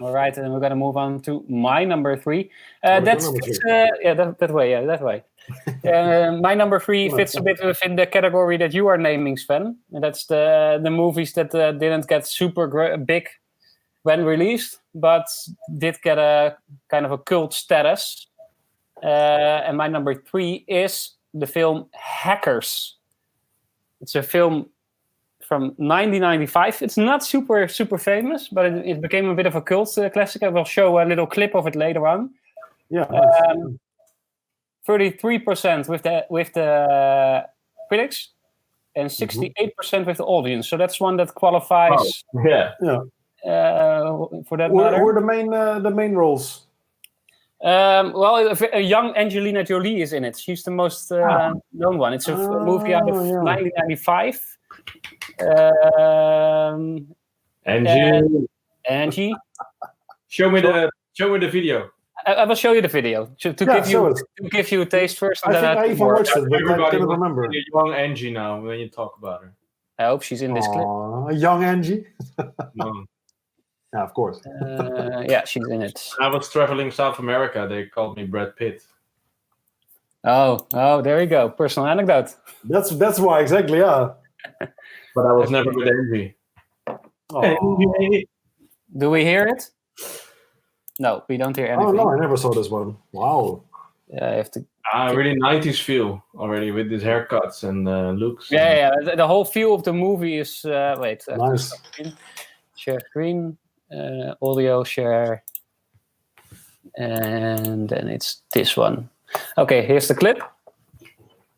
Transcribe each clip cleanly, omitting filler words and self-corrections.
All right, and we're going to move on to my number 3. That way. My number 3 fits a bit within the category that you are naming, Sven. And that's the movies that didn't get super big when released, but did get a kind of a cult status. And my number 3 is the film Hackers. It's a film from 1995. It's not super famous, but it became a bit of a cult classic. I will show a little clip of it later on. Yeah. 33% with the critics, and 68% with the audience. So that's one that qualifies. Oh, yeah. For that Who matter. are the main roles? Well, a young Angelina Jolie is in it. She's the most known one. It's a movie out of 1995. Angie. Show me the video. I will show you the video to give you a taste first. And I even watched it, but I couldn't remember. A young Angie now when you talk about her. I hope she's in this clip. A young Angie. No. Yeah, of course. Yeah, she's in it. When I was traveling South America, they called me Brad Pitt. Oh, there you go. Personal anecdote. That's why, exactly, yeah. But I was never with Angie. Do we hear it? No, we don't hear anything. Oh, no, I never saw this one. Wow. Yeah, I have to... really 90s feel already with these haircuts and looks. Yeah. The whole feel of the movie is... nice. Share screen, audio share, and then it's this one. Okay, here's the clip.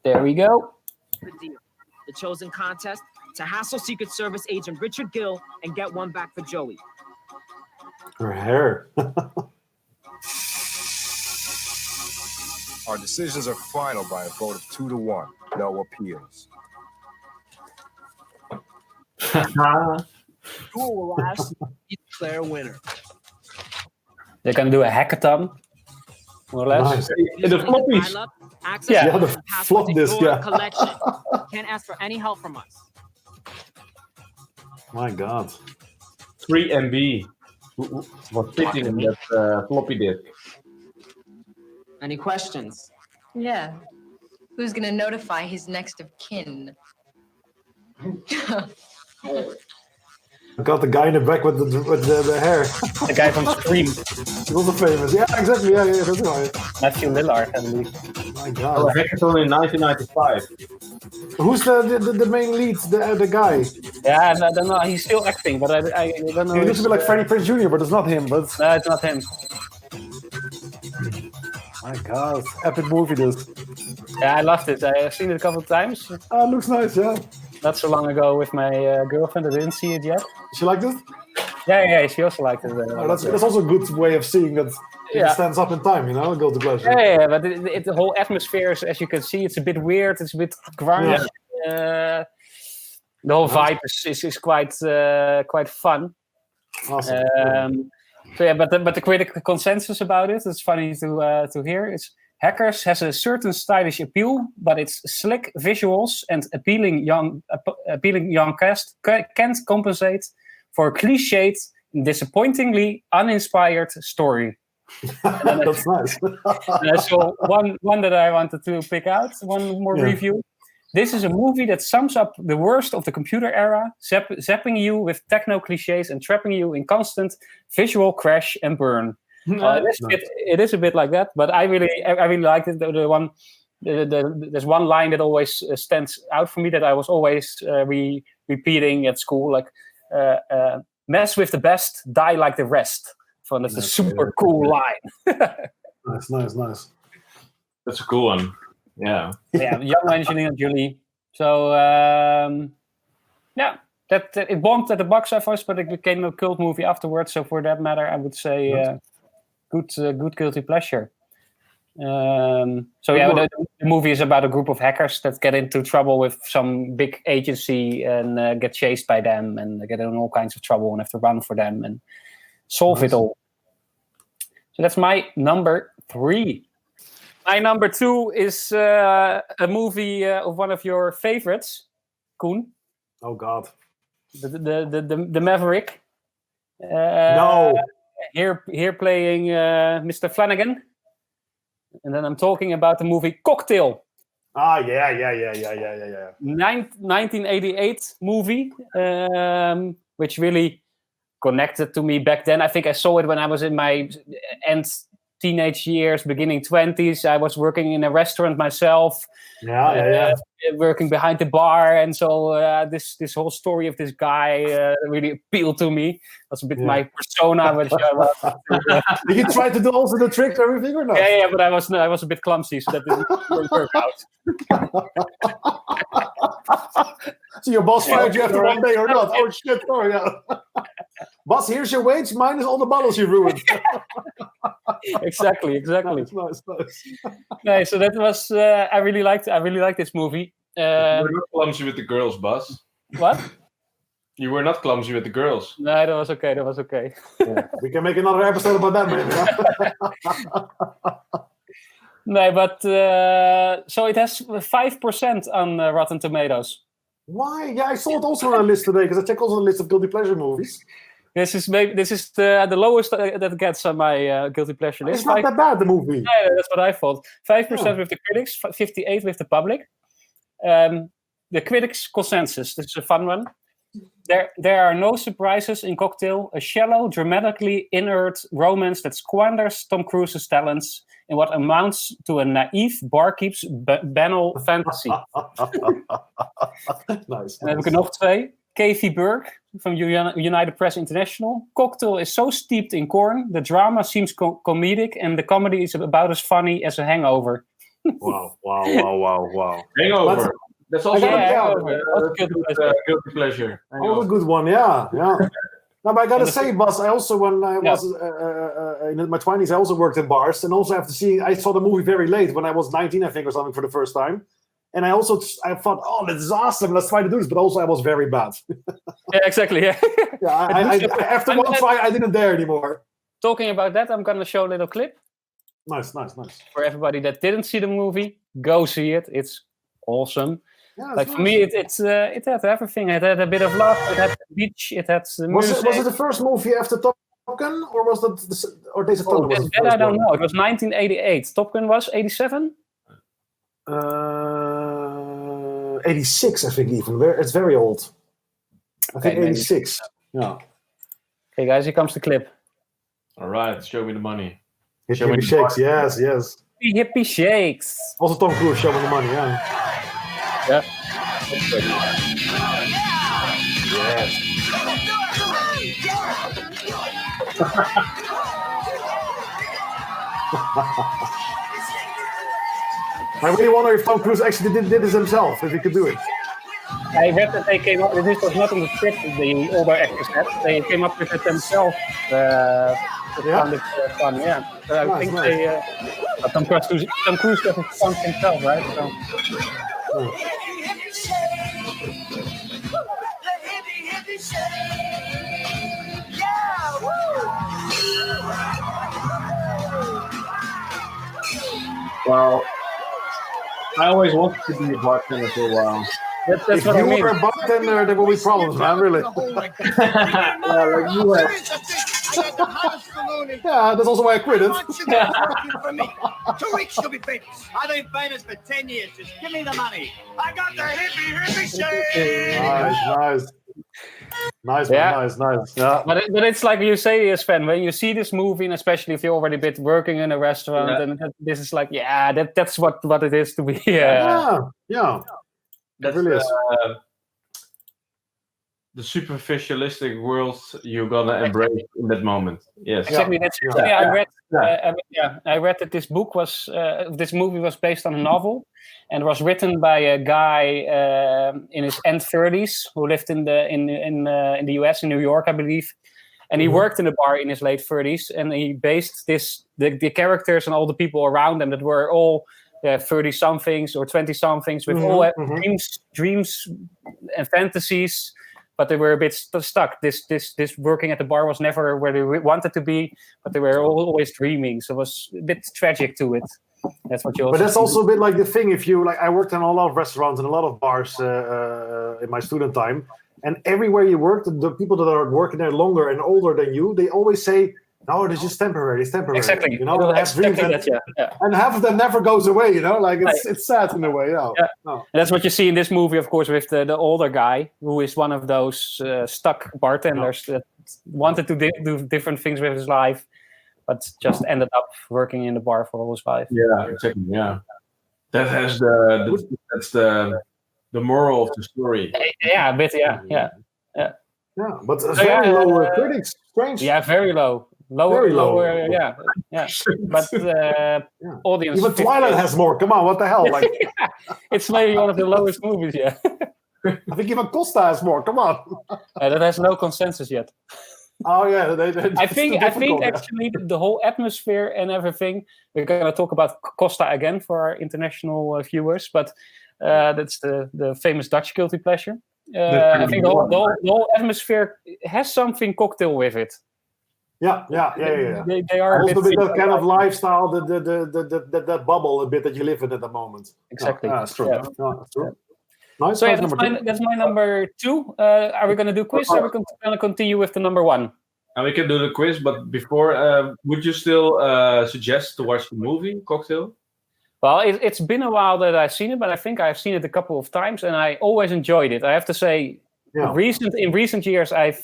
There we go. The chosen contest to hassle Secret Service agent Richard Gill and get one back for Joey. Her hair. Our decisions are final by a vote of 2-1. No appeals. Who will last? You declare a winner. They're gonna do a hackathon, more or less. Nice. The floppies. The flop disk, collection. Can't ask for any help from us. My God. 3 MB was sitting in that floppy disk. Any questions? Yeah. Who's gonna notify his next of kin? I got the guy in the back with the hair. The guy from Scream. He was famous. Yeah, exactly. Yeah, that's right. Matthew Lillard, I believe. My God. Oh, Hackathon in 1995. Who's the main lead? The guy. Yeah, I don't know. He's still acting, but I don't know. He looks a bit like Freddie Prinze Jr., but it's not him. But no, it's not him. My God, epic movie this. Yeah, I loved it. I've seen it a couple of times. It looks nice, yeah. Not so long ago with my girlfriend. I didn't see it yet. She liked it? Yeah, she also liked it. That's also a good way of seeing that it stands up in time, you know, guilty pleasure. Yeah, but the whole atmosphere, as you can see, it's a bit weird. It's a bit grunge. Yeah. The whole vibe is quite fun. Awesome. But the critical consensus about it, it's funny to hear. It's Hackers has a certain stylish appeal, but its slick visuals and appealing young cast can't compensate for a cliched, disappointingly uninspired story. That's nice. So one that I wanted to pick out, one more review. This is a movie that sums up the worst of the computer era, zapping you with techno cliches and trapping you in constant visual crash and burn. It is a bit like that, but I really liked it. There's one line that always stands out for me that I was always repeating at school, like "Mess with the best, die like the rest." That's a super cool line. Nice. That's a cool one. Yeah. Young Angelina Jolie. So that it bombed at the box office, but it became a cult movie afterwards. So for that matter, I would say good guilty pleasure. The movie is about a group of hackers that get into trouble with some big agency and get chased by them and get in all kinds of trouble and have to run for them and solve it all. So that's my number 3. My number 2 is a movie of one of your favorites, Koen. Oh God. The Maverick. No. Here playing Mr. Flanagan. And then I'm talking about the movie Cocktail. Ah, yeah. 1988 movie, which really connected to me back then. I think I saw it when I was in my teenage years, beginning 20s. I was working in a restaurant myself. Working behind the bar, and so this whole story of this guy really appealed to me. That's a bit my persona. Which Did you try to do also the tricks, everything, or not? Yeah, but I was a bit clumsy, so that didn't work out. So your boss fired you after one day or not? Oh shit! Sorry, boss, here's your wage minus all the bottles you ruined. Exactly. Nice. No, so that was I really liked this movie. You were not clumsy with the girls, boss. What? You were not clumsy with the girls. No, that was okay. Yeah. We can make another episode about that, maybe. No, but so it has 5% on Rotten Tomatoes. Why? Yeah, I saw it also on a list today because I checked also the list of guilty pleasure movies. This is the lowest that gets on my guilty pleasure list. It's not that bad, the movie. Yeah, that's what I thought. 5% with the critics, 58% with the public. The critics' consensus. This is a fun one. There are no surprises in Cocktail, a shallow, dramatically inert romance that squanders Tom Cruise's talents in what amounts to a naive barkeep's banal fantasy. Nice. Dan heb ik er nog 2. Kathy Burke from United Press International. Cocktail is so steeped in corn, the drama seems comedic and the comedy is about as funny as a hangover. Wow. Hangover. That's also Hangover. Guilty pleasure. Oh, a good one, yeah. No, but I gotta say, Bas, I also, when I was in my 20s, I also worked in bars, and also I saw the movie very late, when I was 19, I think, or something, for the first time. And I thought, oh, this is awesome, let's try to do this, but also I was very bad. Yeah, exactly, yeah. After one try, I didn't dare anymore. Talking about that, I'm gonna show a little clip. Nice. For everybody that didn't see the movie, go see it. It's awesome. Yeah, like, for me, it had everything. It had a bit of love. It had the beach. It had music. Was it the first movie after Top Gun, or was that Days of Thunder? That I don't know. It was 1988. Top Gun was 87. 86, I think. Even it's very old. I think 86. Yeah. Okay, guys, here comes the clip. All right, show me the money. Hippie shakes, yes. Hippie shakes. Also Tom Cruise, show me the money, yeah. Yeah. Yes. I really wonder if Tom Cruise actually did this himself, if he could do it. I read that they came up. This was not in the script. The older actors had. They came up with it themselves. Found it fun. Yeah. So I think they. Tom Cruise does it fun himself, right? So. Well, I always wanted to be a bartender for a while. That's if what you I mean. were a bartender, there will be problems, man, really. Like you have. Yeah, that's also why I quit it. For me. 2 weeks, you'll be famous. I've been famous for 10 years. Just give me the money. I got the hippie shake. Nice, nice. Yeah. But it's like you say, Sven, when you see this movie, and especially if you're already been working in a restaurant, and this is like, that's what it is to be. Yeah. That's really is. The superficialistic world you're gonna embrace in that moment. Yes, exactly. I read that this movie was based on a novel, and was written by a guy in his end 30s who lived in the US, in New York, I believe, and he worked in a bar in his late 30s, and he based the characters and all the people around him that were all 30-somethings or 20-somethings with all dreams and fantasies. But they were a bit stuck. This working at the bar was never where they wanted to be, but they were always dreaming. So it was a bit tragic to it. That's what you also. But that's also a bit like the thing. If you I worked in a lot of restaurants and a lot of bars in my student time, and everywhere you work, the people that are working there longer and older than you, they always say, No, it's just temporary. It's temporary. Exactly. You know, they have dreams, and half of them never goes away. You know, like it's sad in a way. Yeah. And that's what you see in this movie, of course, with the older guy who is one of those stuck bartenders that wanted to do different things with his life, but just ended up working in the bar for all his life. Yeah, exactly. Yeah, that has that's the moral of the story. Yeah, a bit. Yeah. Yeah, but very low critics. Strange. Yeah, very low. Lower. Yeah. But audience. Even Twilight has more. Come on, what the hell? Like, it's maybe one of the lowest movies. Yeah. I think even Costa has more. Come on. That has no consensus yet. Oh yeah, I think actually the whole atmosphere and everything. We're gonna talk about Costa again for our international viewers, but that's the famous Dutch guilty pleasure. I think the whole atmosphere has something cocktail with it. Yeah. They are also with that kind of lifestyle, that bubble a bit that you live in at the moment. Exactly. That's true. Yeah. That's true. Nice. So that's my number 2. Are we going to do quiz? Or are we going to continue with the number 1? And we can do the quiz, but before, would you still suggest to watch the movie Cocktail? Well, it's been a while that I've seen it, but I think I've seen it a couple of times, and I always enjoyed it. I have to say, in recent years, I've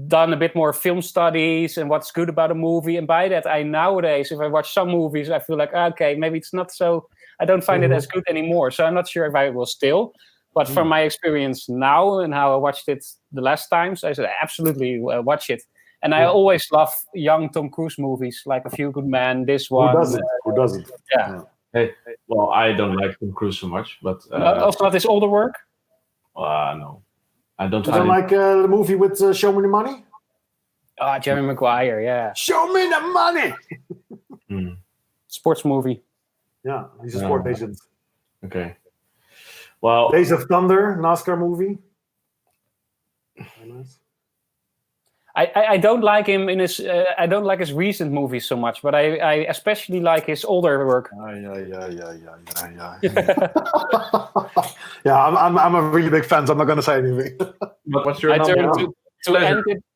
done a bit more film studies and what's good about a movie, and by that, nowadays, if I watch some movies, I feel like, okay, maybe it's not so, I don't find it as good anymore, so I'm not sure if I will still, but from my experience now and how I watched it the last times, I said, absolutely watch it. And I always love young Tom Cruise movies, like A Few Good Men, this one. Who doesn't? Yeah. Hey, well, I don't like Tom Cruise so much, but also not his older work. No, I don't. You don't like the movie with Show Me the Money? Jerry Maguire, yeah. Show me the money. Sports movie. Yeah, he's a sport agent. Okay. Well, Days of Thunder, NASCAR movie. Very nice. I don't like him in his. I don't like his recent movies so much, but I especially like his older work. Yeah, I'm a really big fan, so I'm not going to say anything. But what's your number?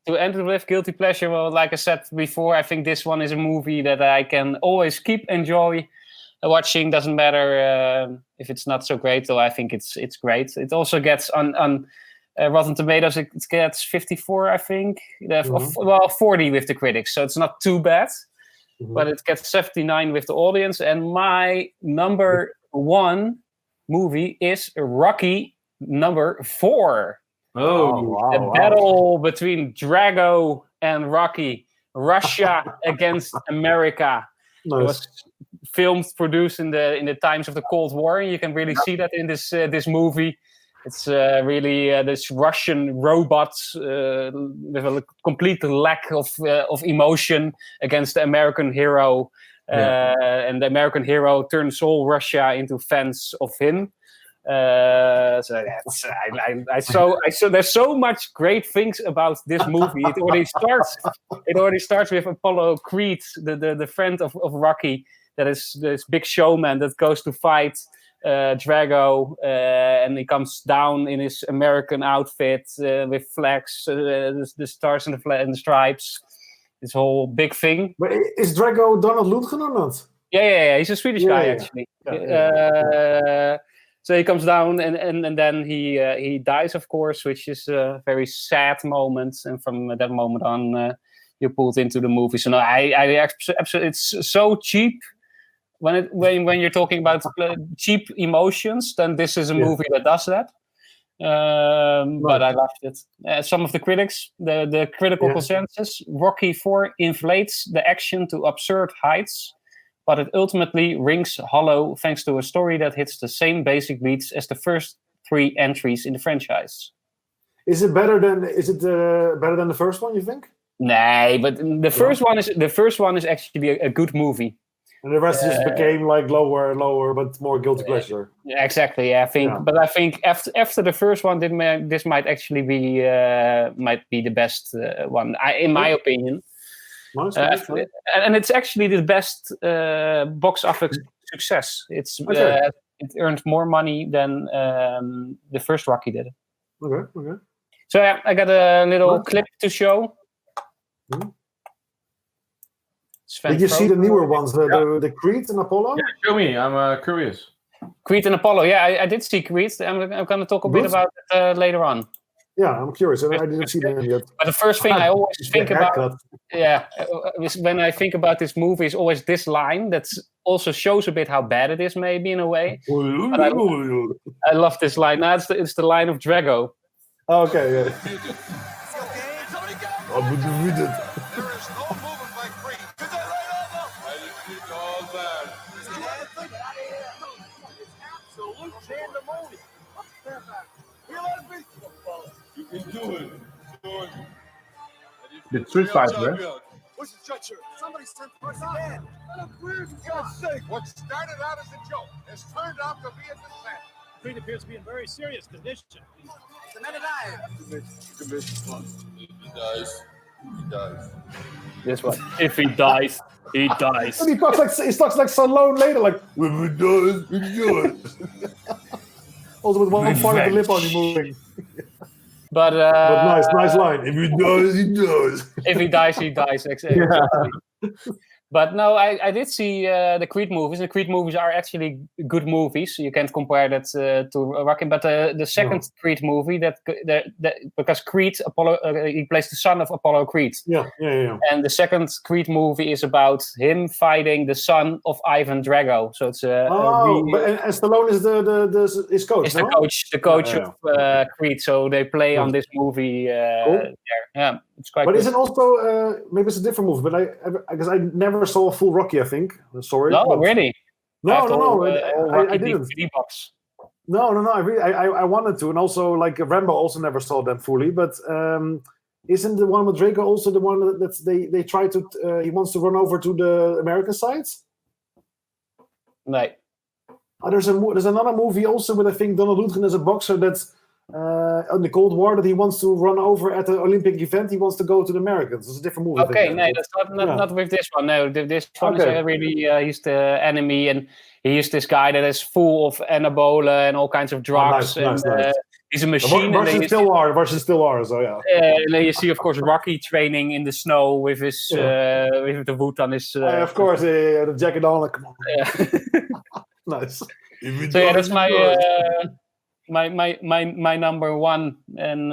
To end it with guilty pleasure. Well, like I said before, I think this one is a movie that I can always keep enjoy watching. Doesn't matter if it's not so great, though. I think it's great. It also gets on Rotten Tomatoes, it gets 54, I think. Well, 40 with the critics, so it's not too bad. But it gets 79 with the audience. And my number 1 movie is Rocky number 4. The battle between Drago and Rocky. Russia against America. Nice. It was filmed, produced in the times of the Cold War, and you can really see that in this movie. It's really this Russian robots with a complete lack of emotion against the American hero, and the American hero turns all Russia into fans of him. So there's so much great things about this movie. It already starts with Apollo Creed, the friend of Rocky, that is this big showman that goes to fight Drago, and he comes down in his American outfit with flags, the stars and the stripes. This whole big thing. But is Drago Donald Lundgren or not? Yeah. He's a Swedish guy, actually. So he comes down, and then he dies, of course, which is a very sad moment. And from that moment on, you're pulled into the movie. So no, I absolutely, it's so cheap. When you're talking about cheap emotions, then this is a movie that does that. But I loved it. Some of the critics, the critical consensus, Rocky 4 inflates the action to absurd heights, but it ultimately rings hollow thanks to a story that hits the same basic beats as the first 3 entries in the franchise. Is it better than the first one, you think? Nee, but the first one is actually a good movie. And the rest just became like lower, but more guilty pleasure. Exactly, yeah, I think. Yeah. But I think after the first one, this might actually be the best one, in my opinion. Nice, and it's actually the best box office success. It earned more money than the first Rocky did. Okay. So yeah, I got a little clip to show. Sven Did you see the Frozen. newer ones, the Creed and Apollo? Yeah, show me. I'm curious. Creed and Apollo. Yeah, I did see Creed. I'm going to talk a bit about it later on. Yeah, I'm curious. I didn't see them yet. But the first thing I always think about, when I think about this movie, is always this line that also shows a bit how bad it is, maybe in a way. But I love this line. Now it's the line of Drago. Okay, yeah. There is no movement like Creed. Get that right over. I just need all that. Absolute pandemonium. You can do it. The Street Fighter, right? What's the stretcher? Somebody sent us in. God's sake. What started out as a joke has turned out to be a disaster. Creed appears to be in very serious condition. The men alive. If he dies, he dies. This one. If he dies, he dies. And he talks like Stallone later, like, if he dies, he dies. Also with one part of the lip only moving. But nice line. If he dies, he dies. If he dies, he dies. Exactly. But no, I did see the Creed movies. The Creed movies are actually good movies. You can't compare that to Rocky. But the second Creed movie, that because Creed, Apollo, he plays the son of Apollo Creed. Yeah. And the second Creed movie is about him fighting the son of Ivan Drago. So it's and Stallone is his coach. It's the coach of Creed. So they play on this movie. Cool. Yeah, it's quite. But good. isn't also maybe it's a different movie? But because I never saw a full Rocky. I think. Sorry. No, really. No. I didn't. DVD box. No. I wanted to, and also like Rambo also never saw them fully. But isn't the one with Drago also the one that they try to? He wants to run over to the American side. No. There's another movie also with I think Donald Lundgren as a boxer that's. On the Cold War, that he wants to run over at the Olympic event. He wants to go to the Americans. It's a different movie. Okay, no, that's not with this one. No, this one is really he's the enemy, and he's this guy that is full of anabola and all kinds of drugs. Nice. He's a machine. Russians still are. So yeah. And then you see, of course, Rocky training in the snow with his with the wood on his. Of course, the jacket on. Come on. Nice. So yeah, that's my. My number one, and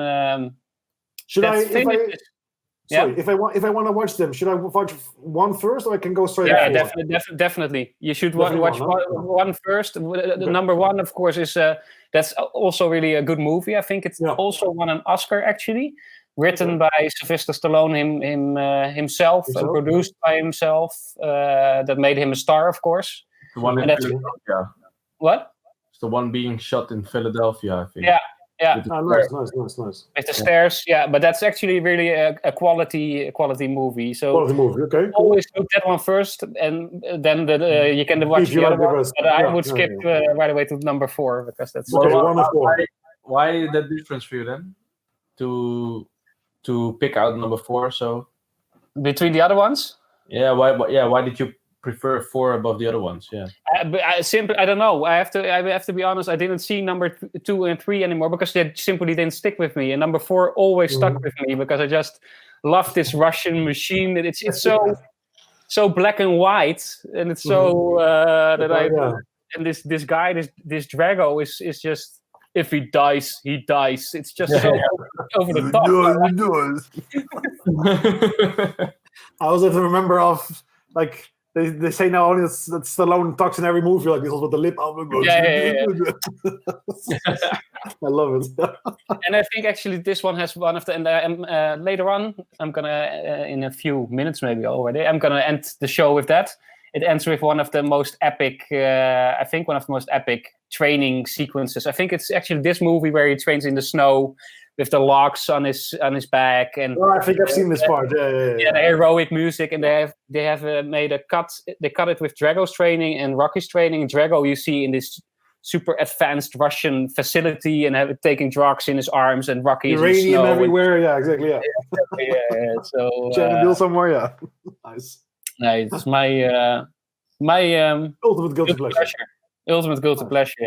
if I want to watch them, should I watch one first, or I can go straight? Yeah, definitely. You should watch one first. The number one, of course, is that's also really a good movie. I think it's also won an Oscar actually, written by Sylvester Stallone himself, and produced by himself. That made him a star, of course. The one What? The one being shot in Philadelphia, I think. Yeah. Nice. With the stairs, but that's actually really a quality movie. So quality movie, okay. Always look that one first, and then you can watch the other one. But I would skip right away to number 4 because that's why that difference for you then? To pick out number 4, so between the other ones. Yeah, why did you prefer 4 above the other ones? Yeah, I don't know. I have to be honest. I didn't see number 2 and 3 anymore because they simply didn't stick with me. And number 4 always stuck with me because I just love this Russian machine. It's so black and white, and it's so and this guy, this Drago is just, if he dies, he dies. It's just so over the top. I also remember of like. They say now only that Stallone talks in every movie like this with the lip. I love it. And I think actually this one has one of the. And later on, I'm gonna in a few minutes maybe already. I'm gonna end the show with that. It ends with one of the most epic. I think one of the most epic training sequences. I think it's actually this movie where he trains in the snow with the logs on his back, and I think I've seen this part. Yeah, the heroic music, and they have made a cut. They cut it with Drago's training and Rocky's training. Drago you see in this super advanced Russian facility and taking drugs in his arms, and Rocky is uranium everywhere. Exactly. So Chernobyl somewhere. Yeah, nice. It's my ultimate guilty pleasure. Ultimate guilty pleasure.